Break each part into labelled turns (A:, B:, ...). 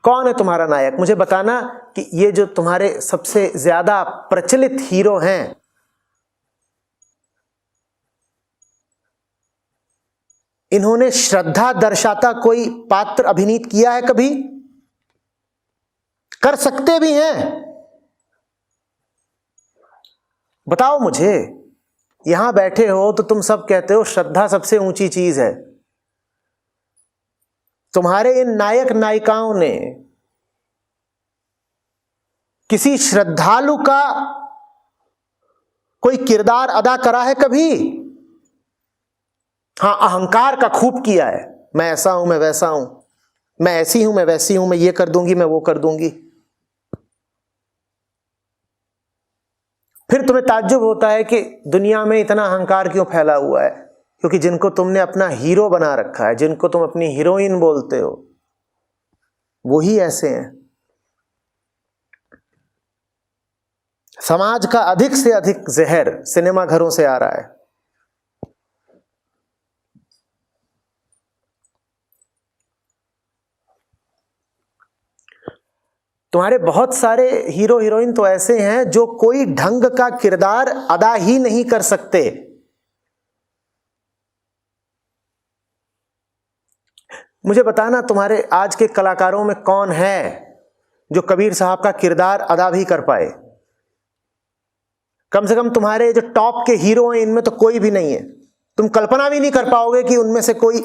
A: कौन है तुम्हारा नायक? मुझे बताना कि ये जो तुम्हारे सबसे ज्यादा प्रचलित हीरो हैं, इन्होंने श्रद्धा दर्शाता कोई पात्र अभिनीत किया है कभी? कर सकते भी हैं, बताओ मुझे। यहां बैठे हो तो तुम सब कहते हो श्रद्धा सबसे ऊंची चीज है। तुम्हारे इन नायक नायिकाओं ने किसी श्रद्धालु का कोई किरदार अदा करा है कभी? हां, अहंकार का खूब किया है, मैं ऐसा हूं, मैं वैसा हूं, मैं ऐसी हूं, मैं वैसी हूं, मैं ये कर दूंगी, मैं वो कर दूंगी। फिर तुम्हें ताज्जुब होता है कि दुनिया में इतना अहंकार क्यों फैला हुआ है, क्योंकि जिनको तुमने अपना हीरो बना रखा है, जिनको तुम अपनी हीरोइन बोलते हो, वही ऐसे हैं। समाज का अधिक से अधिक जहर सिनेमा घरों से आ रहा है। तुम्हारे बहुत सारे हीरो हीरोइन तो ऐसे हैं जो कोई ढंग का किरदार अदा ही नहीं कर सकते। मुझे बताना तुम्हारे आज के कलाकारों में कौन है जो कबीर साहब का किरदार अदा भी कर पाए? कम से कम तुम्हारे जो टॉप के हीरो हैं इनमें तो कोई भी नहीं है। तुम कल्पना भी नहीं कर पाओगे कि उनमें से कोई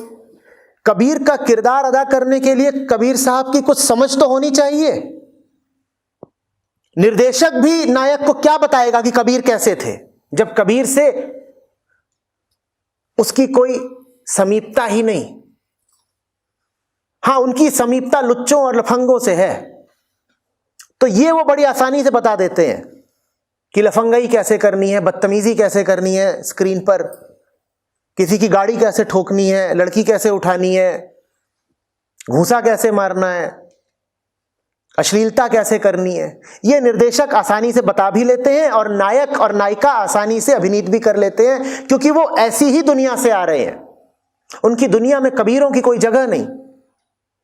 A: कबीर का किरदार अदा करने के लिए कबीर साहब की कुछ समझ तो होनी चाहिए। निर्देशक भी नायक को क्या बताएगा कि कबीर कैसे थे, जब कबीर से उसकी कोई समीपता ही नहीं। हां, उनकी समीपता लुच्चों और लफंगों से है, तो ये वो बड़ी आसानी से बता देते हैं कि लफंगाई कैसे करनी है, बदतमीजी कैसे करनी है स्क्रीन पर, किसी की गाड़ी कैसे ठोकनी है, लड़की कैसे उठानी है, घूंसा कैसे मारना है, अश्लीलता कैसे करनी है। ये निर्देशक आसानी से बता भी लेते हैं और नायक और नायिका आसानी से अभिनीत भी कर लेते हैं, क्योंकि वो ऐसी ही दुनिया से आ रहे हैं। उनकी दुनिया में कबीरों की कोई जगह नहीं।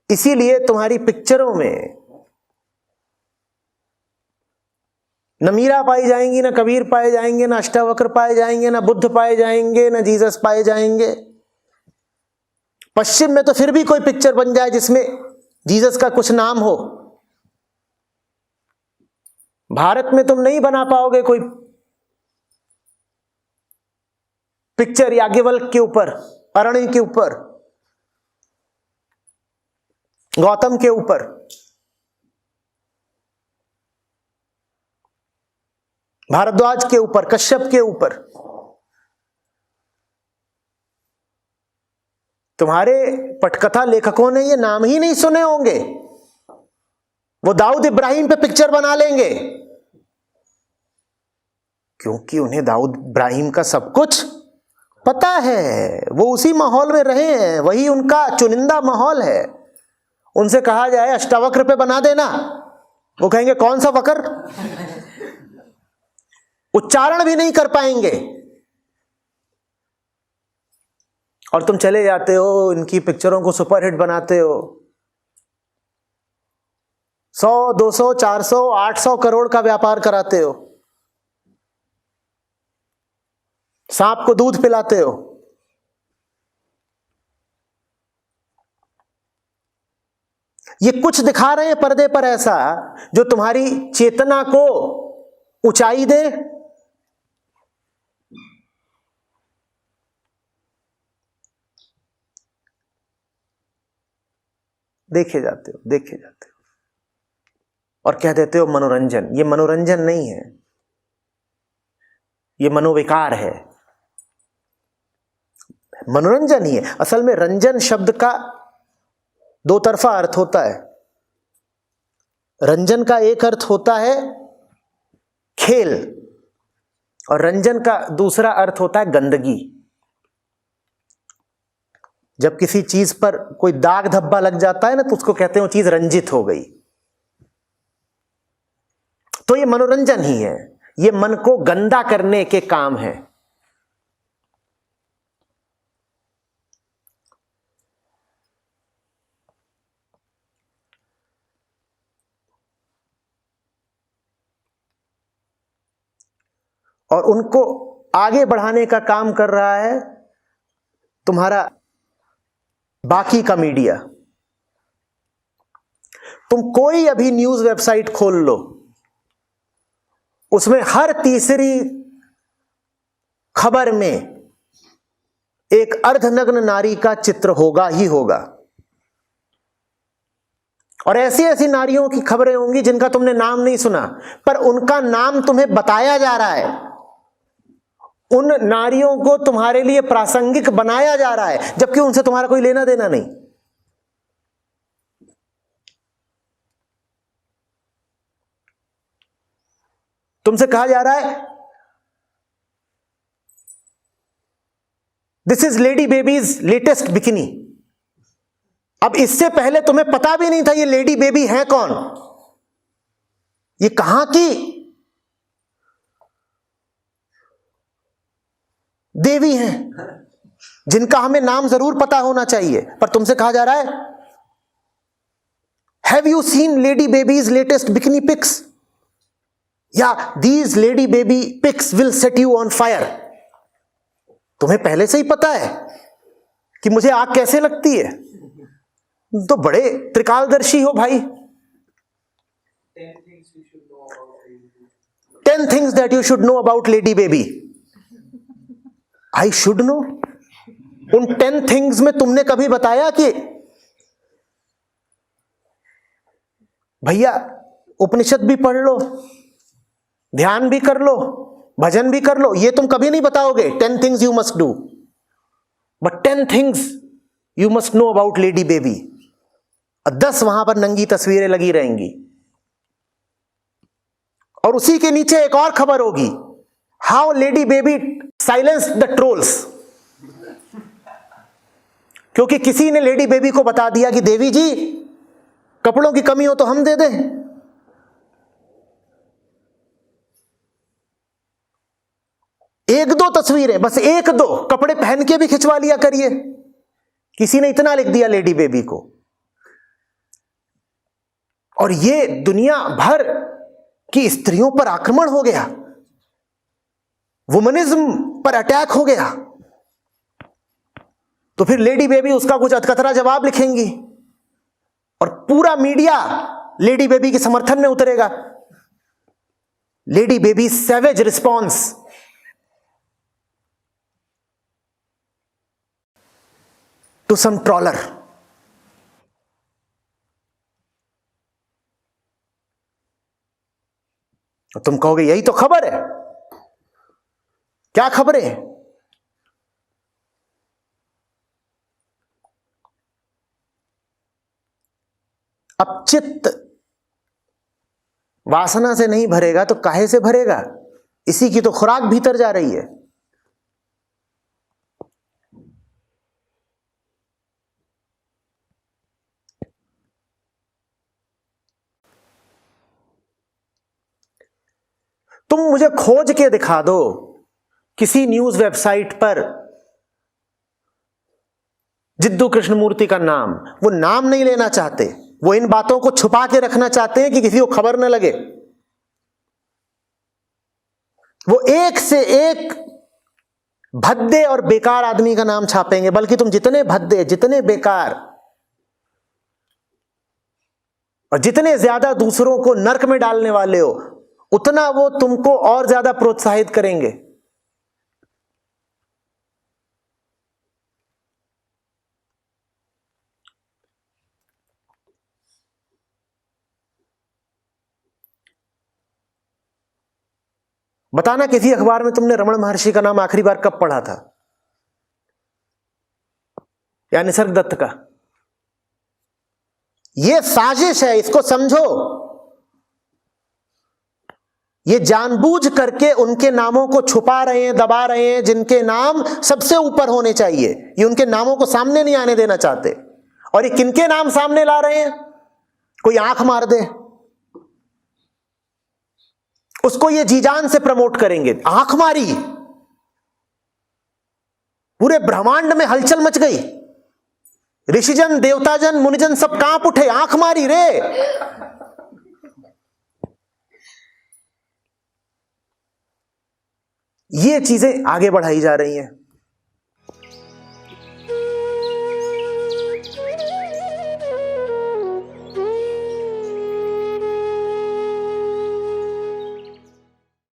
A: इसीलिए तुम्हारी पिक्चरों में न मीरा पाई जाएंगी, न कबीर पाए जाएंगे, न अष्टावक्र पाए जाएंगे, न बुद्ध पाए जाएंगे, न जीसस पाए जाएंगे। पश्चिम में तो फिर भी कोई पिक्चर बन जाए जिसमें जीसस का कुछ नाम हो। भारत में तुम नहीं बना पाओगे कोई पिक्चर याज्ञवल्क्य के ऊपर, अरण्य के ऊपर, गौतम के ऊपर। भारद्वाज के ऊपर, कश्यप के ऊपर। तुम्हारे पटकथा लेखकों ने ये नाम ही नहीं सुने होंगे, वो दाऊद इब्राहिम पे पिक्चर बना लेंगे, क्योंकि उन्हें दाऊद इब्राहिम का सब कुछ पता है। वो उसी माहौल में रहे हैं, वही उनका चुनिंदा माहौल है। उनसे कहा जाए अष्टावक्र पे बना देना, वो कहेंगे कौन सा वक्र, उच्चारण भी नहीं कर पाएंगे। और तुम चले जाते हो, इनकी पिक्चरों को सुपरहिट बनाते हो, 100, 200, 400, 800 करोड़ का व्यापार कराते हो, सांप को दूध पिलाते हो। ये कुछ दिखा रहे हैं पर्दे पर ऐसा जो तुम्हारी चेतना को ऊंचाई दे। देखे जाते हो, देखे जाते हो और कह देते हो मनोरंजन। ये मनोरंजन नहीं है, ये मनोविकार है। मनोरंजन ही है। असल में रंजन शब्द का दो तरफा अर्थ होता है। रंजन का एक अर्थ होता है खेल, और रंजन का दूसरा अर्थ होता है गंदगी। जब किसी चीज पर कोई दाग धब्बा लग जाता है ना, तो उसको कहते हैं वो चीज रंजित हो गई। तो ये मनोरंजन ही है, ये मन को गंदा करने के काम है। और उनको आगे बढ़ाने का काम कर रहा है तुम्हारा बाकी का मीडिया। तुम कोई अभी न्यूज वेबसाइट खोल लो, उसमें हर तीसरी खबर में एक अर्धनग्न नारी का चित्र होगा ही होगा। और ऐसी ऐसी नारियों की खबरें होंगी जिनका तुमने नाम नहीं सुना, पर उनका नाम तुम्हें बताया जा रहा है, उन नारियों को तुम्हारे लिए प्रासंगिक बनाया जा रहा है, जबकि उनसे तुम्हारा कोई लेना देना नहीं। तुमसे कहा जा रहा है this is lady babies latest bikini. अब इससे पहले तुम्हें पता भी नहीं था ये लेडी बेबी है कौन, ये कहां की देवी हैं, जिनका हमें नाम जरूर पता होना चाहिए। पर तुमसे कहा जा रहा है have you seen lady babies latest bikini pics, या these lady baby pics will set you on fire. तुम्हें पहले से ही पता है कि मुझे आग कैसे लगती है, तो बड़े त्रिकालदर्शी हो भाई। 10 things that you should know about lady baby. I should know? उन 10 things में तुमने कभी बताया कि भैया उपनिषद भी पढ़ लो, ध्यान भी कर लो, भजन भी कर लो, ये तुम कभी नहीं बताओगे 10 things you must do, but 10 things you must know about lady baby। 10 वहां पर नंगी तस्वीरें लगी रहेंगी, और उसी के नीचे एक और खबर होगी, how lady baby silence the trolls. क्योंकि किसी ने लेडी बेबी को बता दिया कि देवी जी कपड़ों की कमी हो तो हम दे दें। एक दो तस्वीरें, बस एक दो, कपड़े पहन के भी खिंचवा लिया करिए। किसी ने इतना लिख दिया लेडी बेबी को, और ये दुनिया भर की स्त्रियों पर आक्रमण हो गया, वुमनिज्म पर अटैक हो गया। तो फिर लेडी बेबी उसका कुछ अधकतरा जवाब लिखेंगी, और पूरा मीडिया लेडी बेबी के समर्थन में उतरेगा। Lady baby savage response to some troller. तुम कहोगे यही तो खबर है। क्या खबरें? अब चित्त वासना से नहीं भरेगा तो काहे से भरेगा? इसी की तो खुराक भीतर जा रही है। तुम मुझे खोज के दिखा दो किसी न्यूज वेबसाइट पर जिद्दू कृष्णमूर्ति का नाम। वो नाम नहीं लेना चाहते, वो इन बातों को छुपा के रखना चाहते हैं कि किसी को खबर न लगे। वो एक से एक भद्दे और बेकार आदमी का नाम छापेंगे, बल्कि तुम जितने भद्दे, जितने बेकार और जितने ज्यादा दूसरों को नर्क में डालने वाले हो, उतना वो तुमको और ज्यादा प्रोत्साहित करेंगे। बताना किसी अखबार में तुमने रमण महर्षि का नाम आखिरी बार कब पढ़ा था, या निसर्ग दत्त का। यह साजिश है, इसको समझो। ये जानबूझ करके उनके नामों को छुपा रहे हैं, दबा रहे हैं, जिनके नाम सबसे ऊपर होने चाहिए। ये उनके नामों को सामने नहीं आने देना चाहते। और ये किनके नाम सामने ला रहे हैं? कोई आंख मार दे उसको ये जी जान से प्रमोट करेंगे। आंख मारी, पूरे ब्रह्मांड में हलचल मच गई। ऋषिजन, देवताजन, मुनिजन सब कांप उठे। आंख मारी रे। ये चीजें आगे बढ़ाई जा रही हैं।